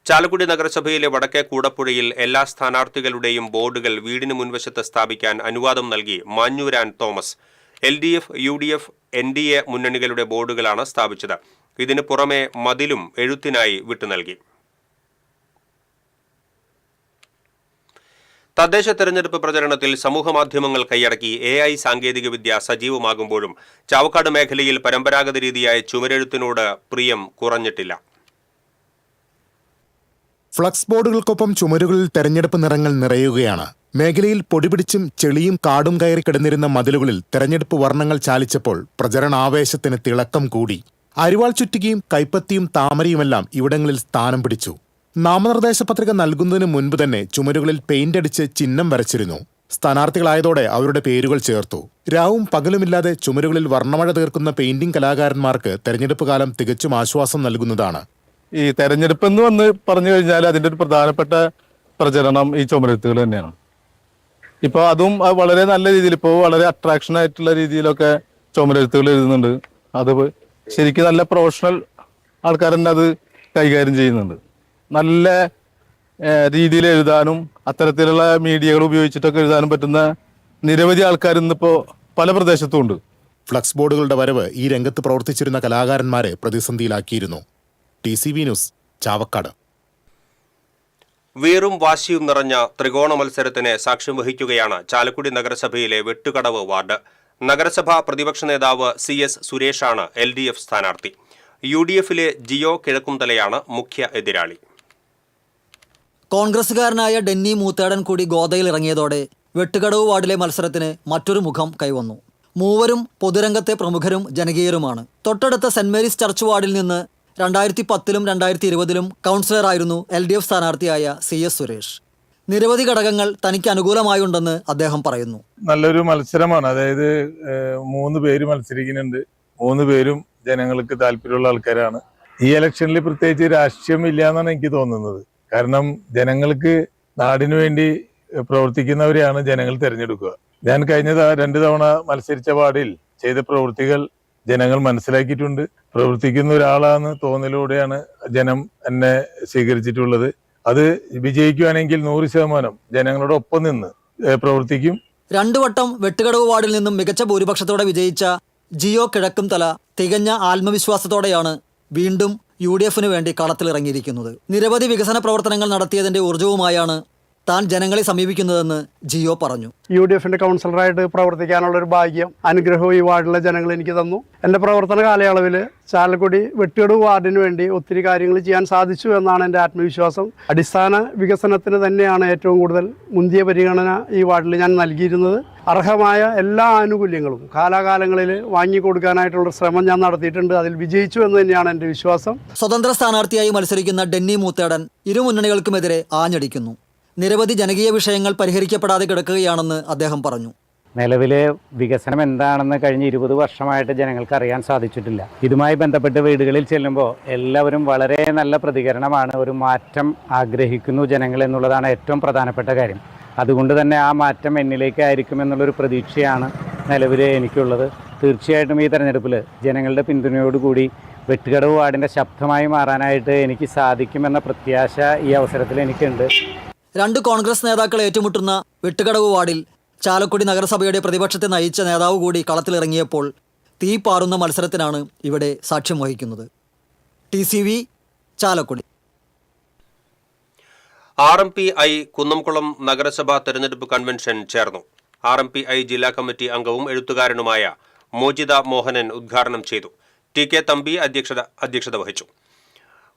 ചാലക്കുടി നഗരസഭയിലെ വടക്കേ കൂടപ്പുഴയിൽ എല്ലാ സ്ഥാനാർത്ഥികളുടെയും ബോർഡുകൾ വീടിന് മുൻവശത്ത് സ്ഥാപിക്കാൻ അനുവാദം നൽകി Manjooran Thomas. LDF, UDF, NDA മുന്നണികളുടെ ബോർഡുകളാണ് സ്ഥാപിച്ചത്. ഇതിനു പുറമെ മതിലും എഴുത്തിനായി വിട്ടുനൽകി. തദ്ദേശ തെരഞ്ഞെടുപ്പ് പ്രചരണത്തിൽ സമൂഹമാധ്യമങ്ങൾ കൈയടക്കി AI സാങ്കേതികവിദ്യ സജീവമാകുമ്പോഴും ചാവക്കാട് മേഖലയിൽ പരമ്പരാഗത രീതിയായ ചുമരെഴുത്തിനോട് പ്രിയം കുറഞ്ഞിട്ടില്ല. ഫ്ലക്സ് ബോർഡുകൾക്കൊപ്പം ചുമരുകളിൽ തെരഞ്ഞെടുപ്പ് നിറങ്ങൾ നിറയുകയാണ്. മേഖലയിൽ പൊടിപിടിച്ചും ചെളിയും കാടും കയറി കിടന്നിരുന്ന മതിലുകളിൽ തെരഞ്ഞെടുപ്പ് വർണ്ണങ്ങൾ ചാലിച്ചപ്പോൾ പ്രചരണാവേശത്തിന് തിളക്കം കൂടി. അരിവാൾ ചുറ്റികയും കൈപ്പത്തിയും താമരയുമെല്ലാം ഇവിടങ്ങളിൽ സ്ഥാനം പിടിച്ചു. നാമനിർദ്ദേശ പത്രിക നൽകുന്നതിന് മുൻപ് തന്നെ ചുമരുകളിൽ പെയിന്റ് അടിച്ച് ചിഹ്നം വരച്ചിരുന്നു. സ്ഥാനാർത്ഥികളായതോടെ അവരുടെ പേരുകൾ ചേർത്തു. രാവും പകലുമില്ലാതെ ചുമരുകളിൽ വർണ്ണമഴ തീർക്കുന്ന പെയിന്റിംഗ് കലാകാരന്മാർക്ക് തെരഞ്ഞെടുപ്പ് കാലം തികച്ചും ആശ്വാസം നൽകുന്നതാണ്. ഈ തെരഞ്ഞെടുപ്പ് എന്ന് വന്ന് പറഞ്ഞു കഴിഞ്ഞാൽ അതിൻ്റെ ഒരു പ്രധാനപ്പെട്ട പ്രചരണം ഈ ചുമരെഴുത്തുകൾ തന്നെയാണ്. ഇപ്പോൾ അതും വളരെ നല്ല രീതിയിൽ, ഇപ്പോൾ വളരെ അട്രാക്ഷൻ ആയിട്ടുള്ള രീതിയിലൊക്കെ ചുമരെഴുത്തുകൾ എഴുതുന്നുണ്ട്. അത് ശരിക്കും നല്ല പ്രൊഫഷണൽ ആൾക്കാർ തന്നെ അത് കൈകാര്യം ചെയ്യുന്നുണ്ട്. നല്ല രീതിയിൽ എഴുതാനും അത്തരത്തിലുള്ള മീഡിയകൾ ഉപയോഗിച്ചിട്ടൊക്കെ എഴുതാനും പറ്റുന്ന നിരവധി ആൾക്കാർ ഇന്നിപ്പോൾ പല പ്രദേശത്തും ഉണ്ട്. ഫ്ലക്സ് ബോർഡുകളുടെ വരവ് ഈ രംഗത്ത് പ്രവർത്തിച്ചിരുന്ന കലാകാരന്മാരെ പ്രതിസന്ധിയിലാക്കിയിരുന്നു. TCV news, Chavakkad. വീറും വാശിയും നിറഞ്ഞ ത്രികോണ മത്സരത്തിന് സാക്ഷ്യം വഹിക്കുകയാണ് ചാലക്കുടി നഗരസഭയിലെ വെട്ടുകടവ് വാർഡ്. നഗരസഭാ പ്രതിപക്ഷ നേതാവ് CS സുരേഷാണ് LDF സ്ഥാനാർത്ഥി. UDFിലെ ജിയോ കിഴക്കുംതലയാണ് മുഖ്യ എതിരാളി. കോൺഗ്രസുകാരനായ ഡെന്നി മൂത്തേടൻ കൂടി ഗോദയിൽ ഇറങ്ങിയതോടെ വെട്ടുകടവ് വാർഡിലെ മത്സരത്തിന് മറ്റൊരു മുഖം കൈവന്നു. മൂവരും പൊതുരംഗത്തെ പ്രമുഖരും ജനകീയരുമാണ്. തൊട്ടടുത്ത സെന്റ് മേരീസ് ചർച്ച് വാർഡിൽ നിന്ന് 2010-ലും 2020-ലും കൗൺസിലറായിരുന്നു LDF സ്ഥാനാർത്ഥിയായ CS സുരേഷ്. നിരവധി ഘടകങ്ങൾ തനിക്ക് അനുകൂലമായുണ്ടെന്ന് അദ്ദേഹം പറയുന്നു. നല്ലൊരു മത്സരമാണ്. അതായത് 3 പേര് മത്സരിക്കുന്നുണ്ട്. 3 പേരും ജനങ്ങൾക്ക് താല്പര്യമുള്ള ആൾക്കാരാണ്. ഈ ഇലക്ഷനിൽ പ്രത്യേകിച്ച് രാഷ്ട്രീയം ഇല്ല എന്നാണ് എനിക്ക് തോന്നുന്നത്. കാരണം ജനങ്ങൾക്ക് നാടിനു വേണ്ടി പ്രവർത്തിക്കുന്നവരെയാണ് ജനങ്ങൾ തിരഞ്ഞെടുക്കുക. ഞാൻ കഴിഞ്ഞ 2 തവണ മത്സരിച്ച വാർഡിൽ ചെയ്ത പ്രവൃത്തികൾ ജനങ്ങൾ മനസ്സിലാക്കിയിട്ടുണ്ട്. പ്രവർത്തിക്കുന്ന ഒരാളാണ് തോന്നലിലൂടെയാണ് ജനം എന്നെ സ്വീകരിച്ചിട്ടുള്ളത്. അത് വിജയിക്കുകയാണെങ്കിൽ 100% ജനങ്ങളുടെ ഒപ്പം നിന്ന് പ്രവർത്തിക്കും. 2 വട്ടം വെട്ടുകടവ് വാർഡിൽ നിന്നും മികച്ച ഭൂരിപക്ഷത്തോടെ വിജയിച്ച ജിയോ കിഴക്കുംതല തികഞ്ഞ ആത്മവിശ്വാസത്തോടെയാണ് വീണ്ടും UDFിന് വേണ്ടി കളത്തിലിറങ്ങിയിരിക്കുന്നത്. നിരവധി വികസന പ്രവർത്തനങ്ങൾ നടത്തിയതിന്റെ ഊർജ്ജവുമായാണ് താൻ ജനങ്ങളെ സമീപിക്കുന്നതെന്ന് ജിയോ പറഞ്ഞു. UDFിന്റെ കൗൺസിലറായിട്ട് പ്രവർത്തിക്കാനുള്ള ഒരു ഭാഗ്യം, അനുഗ്രഹവും ഈ വാർഡിലെ ജനങ്ങൾ എനിക്ക് തന്നു. എൻ്റെ പ്രവർത്തന കാലയളവിൽ ചാലക്കുടി വെട്ടുകടവ് വാർഡിന് വേണ്ടി ഒത്തിരി കാര്യങ്ങൾ ചെയ്യാൻ സാധിച്ചു എന്നാണ് എൻ്റെ ആത്മവിശ്വാസം. അടിസ്ഥാന വികസനത്തിന് തന്നെയാണ് ഏറ്റവും കൂടുതൽ മുന്തിയ പരിഗണന ഈ വാർഡിൽ ഞാൻ നൽകിയിരുന്നത്. അർഹമായ എല്ലാ ആനുകൂല്യങ്ങളും കാലാകാലങ്ങളിൽ വാങ്ങിക്കൊടുക്കാനായിട്ടുള്ള ശ്രമം ഞാൻ നടത്തിയിട്ടുണ്ട്. അതിൽ വിജയിച്ചു എന്ന് തന്നെയാണ് എൻ്റെ വിശ്വാസം. സ്വതന്ത്ര സ്ഥാനാർത്ഥിയായി മത്സരിക്കുന്ന ഡെന്നി മൂത്തേടൻ ഇരു മുന്നണികൾക്കുമെതിരെ ആഞ്ഞടിക്കുന്നു. നിരവധി ജനകീയ വിഷയങ്ങൾ പരിഹരിക്കപ്പെടാതെ കിടക്കുകയാണെന്ന് അദ്ദേഹം പറഞ്ഞു. നിലവിലെ വികസനം എന്താണെന്ന് കഴിഞ്ഞ 20 വർഷമായിട്ട് ജനങ്ങൾക്ക് അറിയാൻ സാധിച്ചിട്ടില്ല. ഇതുമായി ബന്ധപ്പെട്ട് വീടുകളിൽ ചെല്ലുമ്പോൾ എല്ലാവരും വളരെ നല്ല പ്രതികരണമാണ്. ഒരു മാറ്റം ആഗ്രഹിക്കുന്നു ജനങ്ങൾ എന്നുള്ളതാണ് ഏറ്റവും പ്രധാനപ്പെട്ട കാര്യം. അതുകൊണ്ട് തന്നെ ആ മാറ്റം എന്നിലേക്കായിരിക്കും എന്നുള്ളൊരു പ്രതീക്ഷയാണ് നിലവിൽ എനിക്കുള്ളത്. തീർച്ചയായിട്ടും ഈ തെരഞ്ഞെടുപ്പിൽ ജനങ്ങളുടെ പിന്തുണയോടുകൂടി വെട്ടുകടവ് വാർഡിൻ്റെ ശബ്ദമായി മാറാനായിട്ട് എനിക്ക് സാധിക്കുമെന്ന പ്രത്യാശ ഈ അവസരത്തിൽ എനിക്കുണ്ട്. 2 കോൺഗ്രസ് നേതാക്കൾ ഏറ്റുമുട്ടുന്ന വെട്ടുകടവ് വാർഡിൽ ചാലക്കുടി നഗരസഭയുടെ പ്രതിപക്ഷത്തെ നയിച്ച നേതാവ് കൂടി കളത്തിലിറങ്ങിയപ്പോൾ തീപാറുന്ന മത്സരത്തിനാണ് ഇവിടെ സാക്ഷ്യം വഹിക്കുന്നത്. TCV, ചാലക്കുടി. RMPI കുന്നംകുളം നഗരസഭാ തെരഞ്ഞെടുപ്പ് കൺവെൻഷൻ ചേർന്നു. RMPI ജില്ലാ കമ്മിറ്റി അംഗവും എഴുത്തുകാരനുമായ മോജിദ മോഹനൻ ഉദ്ഘാടനം ചെയ്തു. TK തമ്പി അധ്യക്ഷത വഹിച്ചു.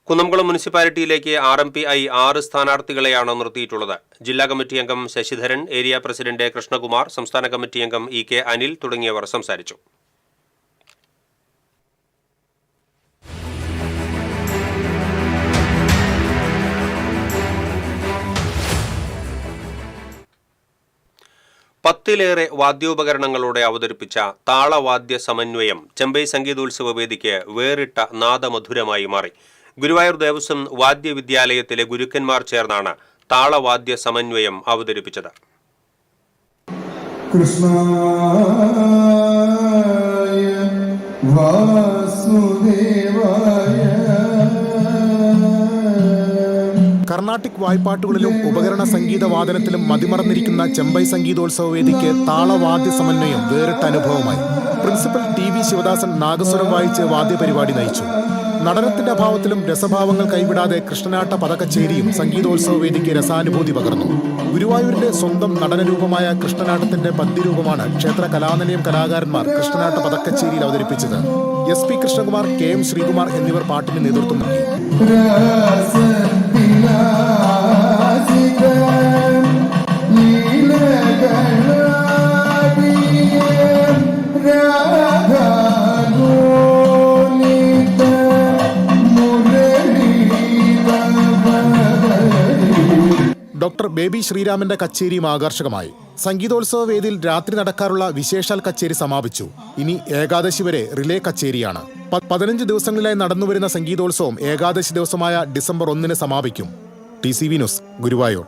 കുന്നംകുളം മുനിസിപ്പാലിറ്റിയിലേക്ക് RMPI 6 സ്ഥാനാർത്ഥികളെയാണ് നിർത്തിയിട്ടുള്ളത്. ജില്ലാ കമ്മിറ്റി അംഗം ശശിധരൻ, ഏരിയ പ്രസിഡന്റ് കൃഷ്ണകുമാർ, സംസ്ഥാന കമ്മിറ്റി അംഗം EK അനിൽ തുടങ്ങിയവർ സംസാരിച്ചു. പത്തിലേറെ വാദ്യോപകരണങ്ങളോടെ അവതരിപ്പിച്ച താളവാദ്യ സമന്വയം ചെമ്പൈ സംഗീതോത്സവ വേദിക്ക് വേറിട്ട നാദമധുരമായി മാറി. ഗുരുവായൂർ ദേവസ്വം വാദ്യവിദ്യാലയത്തിലെ ഗുരുക്കന്മാർ ചേർന്നാണ് താളവാദ്യ സമന്വയം അവതരിപ്പിച്ചത്. കർണാട്ടിക് വായ്പാട്ടുകളിലും ഉപകരണ സംഗീത വാദനത്തിലും മതിമറന്നിരിക്കുന്ന ചെമ്പൈ സംഗീതോത്സവ വേദിക്ക് താളവാദ്യ സമന്വയം വേറിട്ട അനുഭവമായി. പ്രിൻസിപ്പൽ TV ശിവദാസൻ നാഗസ്വരം വായിച്ച് വാദ്യപരിപാടി നയിച്ചു. നടനത്തിന്റെ അഭാവത്തിലും രസഭാവങ്ങൾ കൈവിടാതെ കൃഷ്ണനാട്ട പദകച്ചേരിയും സംഗീതോത്സവ വേദിക്ക് രസാനുഭൂതി പകർന്നു. ഗുരുവായൂരിന്റെ സ്വന്തം നടനരൂപമായ കൃഷ്ണനാട്ടത്തിന്റെ പദ്യരൂപമാണ് ക്ഷേത്ര കലാനിലയം കലാകാരന്മാർ കൃഷ്ണനാട്ട പദക്കച്ചേരിയിൽ അവതരിപ്പിച്ചത്. SP കൃഷ്ണകുമാർ, KM ശ്രീകുമാർ എന്നിവർ പാട്ടിന് നേതൃത്വം നൽകി. ഡോക്ടർ ബേബി ശ്രീരാമന്റെ കച്ചേരിയും ആകർഷകമായി. സംഗീതോത്സവ വേദിയിൽ രാത്രി നടക്കാറുള്ള വിശേഷാൽ കച്ചേരി സമാപിച്ചു. ഇനി ഏകാദശി വരെ റിലേ കച്ചേരിയാണ്. 15 ദിവസങ്ങളിലായി നടന്നുവരുന്ന സംഗീതോത്സവം ഏകാദശി ദിവസമായ ഡിസംബർ 1 സമാപിക്കും. TCV news, Guruvayur.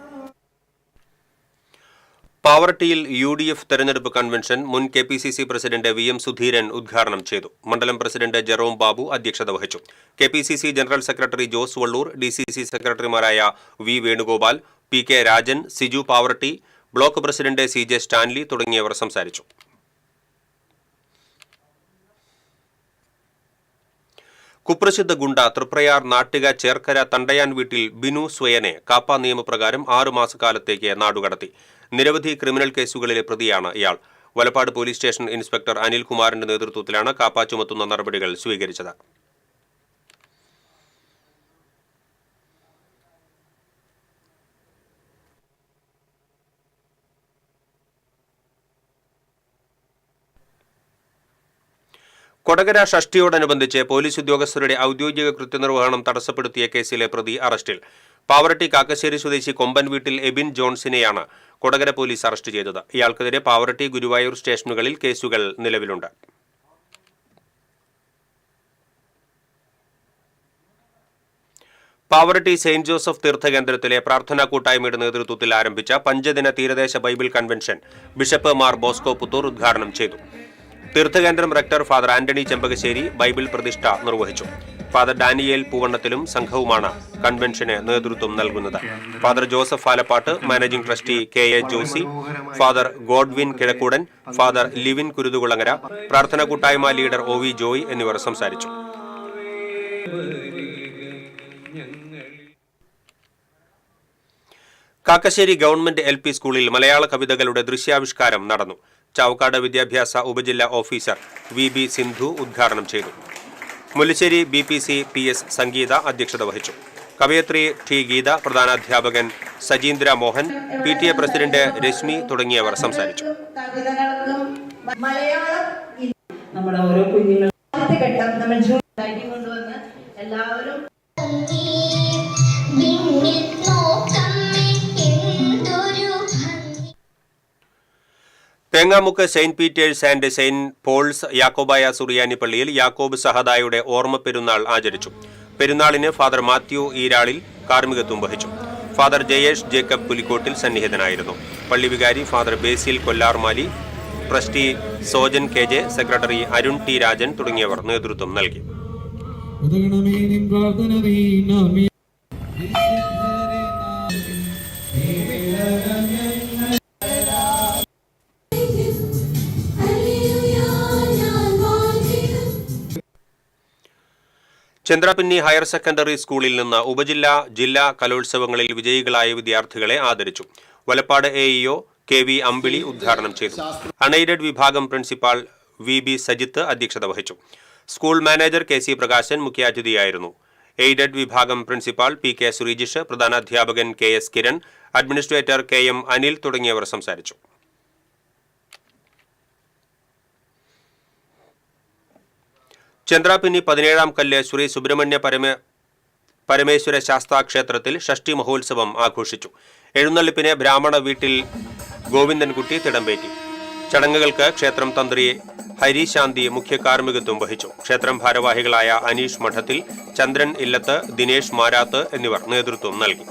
പാവറട്ടിയിൽ UDF തെരഞ്ഞെടുപ്പ് കൺവെൻഷൻ മുൻ KPCC പ്രസിഡന്റ് VM സുധീരൻ ഉദ്ഘാടനം ചെയ്തു. മണ്ഡലം പ്രസിഡന്റ് ജെറോം ബാബു അധ്യക്ഷത വഹിച്ചു. KPCC general secretary Jose Vallur, DCC സെക്രട്ടറിമാരായ V Venugopal, PK Rajan, Siju Pavaratty, block president CJ Stanley തുടങ്ങിയവർ സംസാരിച്ചു. കുപ്രസിദ്ധ ഗുണ്ട തൃപ്രയാർ നാട്ടിക ചേർക്കര തണ്ടയാൻ വീട്ടിൽ ബിനു സ്വയനെ കാപ്പ നിയമപ്രകാരം 6 മാസക്കാലത്തേക്ക് നാടുകടത്തി. നിരവധി ക്രിമിനൽ കേസുകളിലെ പ്രതിയാണ് ഇയാൾ. വലപ്പാട് പോലീസ് സ്റ്റേഷൻ ഇൻസ്പെക്ടർ അനിൽകുമാറിന്റെ നേതൃത്വത്തിലാണ് കാപ്പ ചുമത്തുന്ന നടപടികൾ സ്വീകരിച്ചത്. കൊടകര ഷഷ്ടിയോടനുബന്ധിച്ച് പോലീസ് ഉദ്യോഗസ്ഥരുടെ ഔദ്യോഗിക കൃത്യനിർവഹണം തടസ്സപ്പെടുത്തിയ കേസിലെ പ്രതി അറസ്റ്റിൽ. പാവറട്ടി കാക്കശ്ശേരി സ്വദേശി കൊമ്പൻ വീട്ടിൽ എബിൻ ജോൺസിനെയാണ് കൊടകര പോലീസ് അറസ്റ്റ് ചെയ്തത്. ഇയാൾക്കെതിരെ പാവറട്ടി, ഗുരുവായൂർ സ്റ്റേഷനുകളിൽ കേസുകൾ നിലവിലുണ്ട്. പാവറട്ടി സെയിന്റ് ജോസഫ് തീർത്ഥകേന്ദ്രത്തിലെ പ്രാർത്ഥനാ കൂട്ടായ്മയുടെ നേതൃത്വത്തിൽ ആരംഭിച്ച പഞ്ചദിന തീരദേശ Bible convention bishop Mar Bosco Puthur ഉദ്ഘാടനം ചെയ്തു. തീർത്ഥകേന്ദ്രം rector father Antony Chempakassery Bible പ്രതിഷ്ഠ നിർവഹിച്ചു. ഫാദർ ഡാനിയേൽ പൂവണ്ണത്തിലും സംഘവുമാണ് കൺവെൻഷന് നേതൃത്വം നൽകുന്നത്. Father Joseph Alappatt, managing trustee KA Josy, father Godwin Kizhakkoodan, father Livin Kuruthukulangara, പ്രാർത്ഥനാ കൂട്ടായ്മ ലീഡർ OV ജോയ് എന്നിവർ സംസാരിച്ചു. കാക്കശ്ശേരി ഗവൺമെന്റ് LP സ്കൂളിൽ മലയാള കവിതകളുടെ ദൃശ്യാവിഷ്കാരം നടന്നു. ചാവക്കാട് വിദ്യാഭ്യാസ ഉപജില്ലാ ഓഫീസർ VB സിന്ധു ഉദ്ഘാടനം ചെയ്തു. മുല്ലശ്ശേരി BPC PS സംഗീത അധ്യക്ഷത വഹിച്ചു. കവയത്രി T ഗീത, പ്രധാനാധ്യാപകൻ സജീന്ദ്ര മോഹൻ, PTA പ്രസിഡന്റ് രശ്മി തുടങ്ങിയവർ സംസാരിച്ചു. Thengamukku saint Peter's and saint Paul's Yakobaya Suriyani പള്ളിയിൽ യാക്കോബ് സഹദായുടെ ഓർമ്മ പെരുന്നാൾ ആചരിച്ചു. പെരുന്നാളിന് ഫാദർ മാത്യു ഈരാളിൽ കാർമ്മികത്വം വഹിച്ചു. ഫാദർ ജയേഷ് ജേക്കബ് പുലിക്കോട്ടിൽ സന്നിഹിതനായിരുന്നു. പള്ളി വികാരി father Basil Kollarmali, trustee Sojan KJ, secretary Arun T Rajan തുടങ്ങിയവർ നേതൃത്വം നൽകി. ചന്ദ്രാപിന്നി ഹയർ സെക്കൻഡറി സ്കൂളിൽ നിന്ന് ഉപജില്ലാ, ജില്ലാ കലോത്സവങ്ങളിൽ വിജയികളായ വിദ്യാർത്ഥികളെ ആദരിച്ചു. വലപ്പാട് AEO KV അമ്പിളി ഉദ്ഘാടനം ചെയ്തു. അൺഎയ്ഡഡ് വിഭാഗം പ്രിൻസിപ്പാൾ VB സജിത്ത് അധ്യക്ഷത വഹിച്ചു. സ്കൂൾ മാനേജർ KC പ്രകാശൻ മുഖ്യാതിഥിയായിരുന്നു. എയ്ഡഡ് വിഭാഗം പ്രിൻസിപ്പാൾ PK സുരീജിഷ്, പ്രധാനാധ്യാപകൻ KS Kiran, administrator KM Anil തുടങ്ങിയവർ സംസാരിച്ചു. ചന്ദ്രാപിന്നി 17-ാം കല്ല് ശ്രീ സുബ്രഹ്മണ്യ പരമേശ്വര ശാസ്താ ക്ഷേത്രത്തിൽ ഷഷ്ടി മഹോത്സവം ആഘോഷിച്ചു. എഴുന്നള്ളിപ്പിന് ബ്രാഹ്മണ വീട്ടിൽ ഗോവിന്ദൻകുട്ടി തിടമ്പേറ്റി. ചടങ്ങുകൾക്ക് ക്ഷേത്രം തന്ത്രി ഹരിശാന്തി മുഖ്യ കാർമ്മികത്വം വഹിച്ചു. ക്ഷേത്രം ഭാരവാഹികളായ അനീഷ് മഠത്തിൽ, ചന്ദ്രൻ ഇല്ലത്ത്, ദിനേശ് മാരാത്ത് എന്നിവർ നേതൃത്വം നൽകി.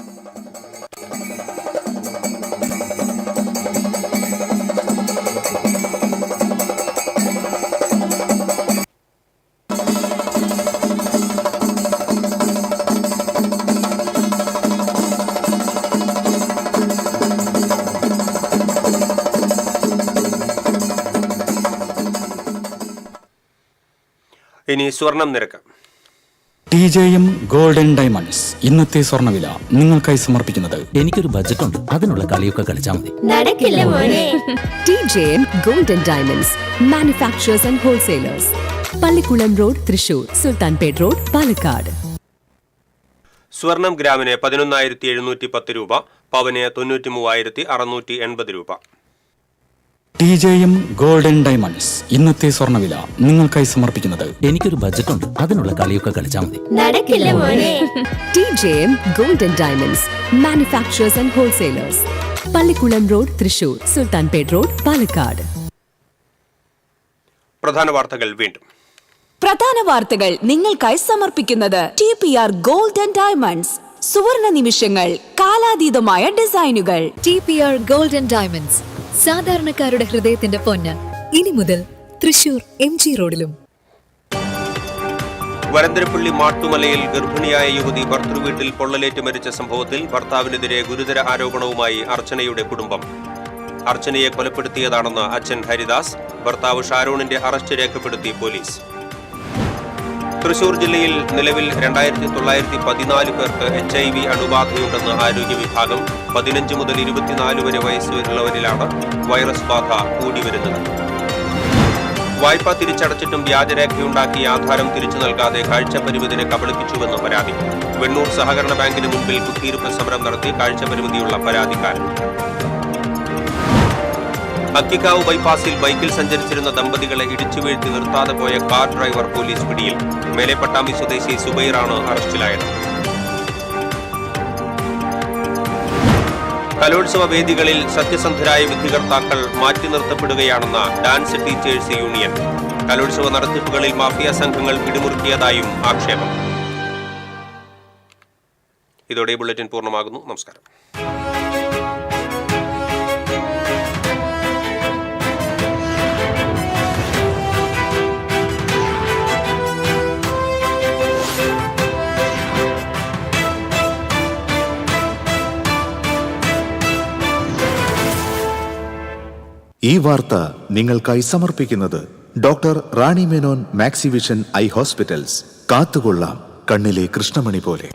ഇനി സ്വർണം നിരക്ക്. TJM ഗോൾഡൻ ഡയമണ്ട്സ് ഇന്നത്തെ സ്വർണ്ണവില നിങ്ങൾക്കായി സമർപ്പിക്കുന്നത്. എനിക്കൊരു ബജറ്റ് ഉണ്ട്, അതിനുള്ള കളിയൊക്കെ കളിച്ചാൽ മതി. TJM golden diamonds manufacturers and wholesalers, Pallikulam road, Thrissur, Sultanpet road, Palakkad. സ്വർണം ഗ്രാമിന് 11,710 രൂപ, പവന് 93,680 രൂപ. TJM ഗോൾഡൻ ഡയമണ്ട്സ് ഇന്നത്തെ സ്വർണ്ണവില നിങ്ങൾക്കായി സമർപ്പിക്കുന്നത്. എനിക്കൊരു ബജറ്റ് ഉണ്ട്, അതിനുള്ള കളിയൊക്കെ കളിച്ചാൽ മതി. TJM golden diamonds manufacturers and wholesalers, Pallikulam road, Thrissur, Sultanpet road, Palakkad. പ്രധാന വാർത്തകൾ വീണ്ടും. പ്രധാന വാർത്തകൾ നിങ്ങൾക്കായി സമർപ്പിക്കുന്നത് TPR ഗോൾഡൻ ഡയമണ്ട്സ്. സുവർണ നിമിഷങ്ങൾ, കാലാതീതമായ ഡിസൈനുകൾ. TPR ഗോൾഡൻ ഡയമണ്ട്സ്, സാധാരണക്കാരുടെ ഹൃദയത്തിന്റെ പൊന്ന്. ഇനി മുതൽ തൃശൂർ MG റോഡിലും. വരന്തരപ്പള്ളി മാട്ടുമലയിൽ ഗർഭിണിയായ യുവതി ഭർത്തൃവീട്ടിൽ പൊള്ളലേറ്റ് മരിച്ച സംഭവത്തിൽ ഭർത്താവിനെതിരെ ഗുരുതര ആരോപണവുമായി അർച്ചനയുടെ കുടുംബം. അർച്ചനയെ കൊലപ്പെടുത്തിയതാണെന്ന് അച്ഛൻ ഹരിദാസ്. ഭർത്താവ് ഷാരോണിന്റെ അറസ്റ്റ് രേഖപ്പെടുത്തി പോലീസ്. തൃശൂർ ജില്ലയിൽ നിലവിൽ 2914 പേർക്ക് HIV അണുബാധയുണ്ടെന്ന് ആരോഗ്യ വിഭാഗം. 15 മുതൽ 24 വരെ വയസ്സുള്ളവരിലാണ് വൈറസ് ബാധ കൂടിവരുന്നത്. വായ്പ തിരിച്ചടച്ചിട്ടും വ്യാജരേഖയുണ്ടാക്കി ആധാരം തിരിച്ചു നൽകാതെ കാഴ്ചപരിമിതിനെ കബളിപ്പിച്ചുവെന്ന് പരാതി. വെണ്ണൂർ സഹകരണ ബാങ്കിന് മുൻപിൽ കുത്തിയിരിപ്പ് സമരം നടത്തി കാഴ്ചപരിമിതിയുള്ള പരാതിക്കാരൻ. അക്കിക്കാവ് ബൈപ്പാസിൽ ബൈക്കിൽ സഞ്ചരിച്ചിരുന്ന ദമ്പതികളെ ഇടിച്ചു വീഴ്ത്തി നിർത്താതെ പോയ കാർ ഡ്രൈവർ പോലീസ് പിടിയിൽ. മേലെപ്പട്ടാമ്പി സ്വദേശി സുബൈറാണ് അറസ്റ്റിലായത്. കലോത്സവ വേദികളിൽ സത്യസന്ധരായ വിധികർത്താക്കൾ മാറ്റി നിർത്തപ്പെടുകയാണെന്ന ഡാൻസ് ടീച്ചേഴ്സ് യൂണിയൻ. കലോത്സവ നടത്തിപ്പുകളിൽ മാഫിയ സംഘങ്ങൾ പിടിമുറുക്കിയതായും ആക്ഷേപം. ഇതോടെ ബുള്ളറ്റിൻ പൂർണ്ണമാകുന്നു. നമസ്കാരം. ഈ വാർത്ത നിങ്ങൾക്കായി സമർപ്പിക്കുന്നത് doctor Rani Menon Maxivision I hospitals. കാത്തുകൊള്ളാം കണ്ണിലെ കൃഷ്ണമണി പോലെ.